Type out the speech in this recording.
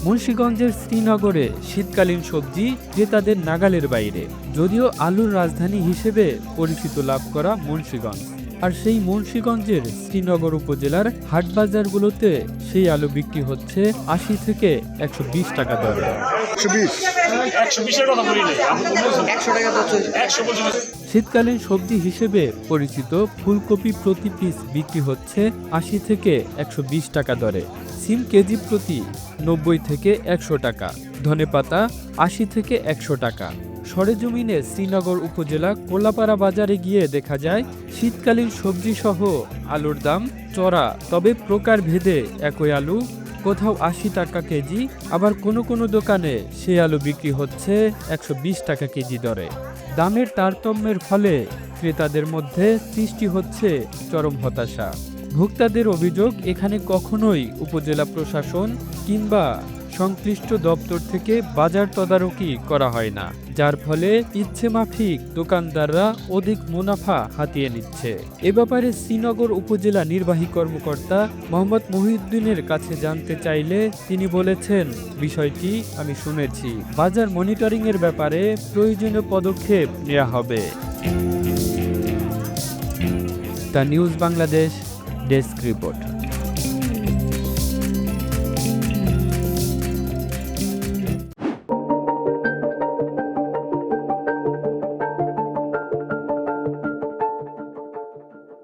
মুন্সিগঞ্জের শ্রীনগরে শীতকালীন সবজি ক্রেতাদের নাগালের বাইরে। যদিও আলুর রাজধানী হিসেবে পরিচিত লাভ করা মুন্সিগঞ্জ, আর সেই মুন্সিগঞ্জের শ্রীনগর উপজেলার হাটবাজারগুলোতে সেই আলু বিক্রি হচ্ছে ৮০ থেকে ১২০ টাকা দরে। শীতকালীন সবজি হিসেবে পরিচিত ফুলকপি প্রতি পিস বিক্রি হচ্ছে ৮০ থেকে ১২০ টাকা দরে। সিম কেজি প্রতি ৯০ থেকে ১০০ টাকা, ধনেপাতা ৮০ থেকে ১০০ টাকা। সরেজমিনে শ্রীনগর উপজেলা কোলাপাড়া বাজারে গিয়ে দেখা যায় শীতকালীন সবজি সহ আলুর দাম চড়া, তবে প্রকারভেদে একই আলু কোথাও ৮০ টাকা কেজি, আবার কোনো কোনো দোকানে সেই আলু বিক্রি হচ্ছে ১২০ টাকা কেজি দরে। দামের তারতম্যের ফলে ক্রেতাদের মধ্যে সৃষ্টি হচ্ছে চরম হতাশা। ভোক্তাদের অভিযোগ, এখানে কখনোই উপজেলা প্রশাসন কিংবা সংশ্লিষ্ট দপ্তর থেকে বাজার তদারকি করা হয় না, যার ফলে ইচ্ছেমাফিক দোকানদাররা অধিক মুনাফা হাতিয়ে নিচ্ছে। এ ব্যাপারে শ্রীনগর উপজেলা নির্বাহী কর্মকর্তা মোহাম্মদ মহিউদ্দিনের কাছে জানতে চাইলে তিনি বলেছেন, বিষয়টি আমি শুনেছি, বাজার মনিটরিংয়ের ব্যাপারে প্রয়োজনীয় পদক্ষেপ নেওয়া হবে। The news Bangladesh desk report.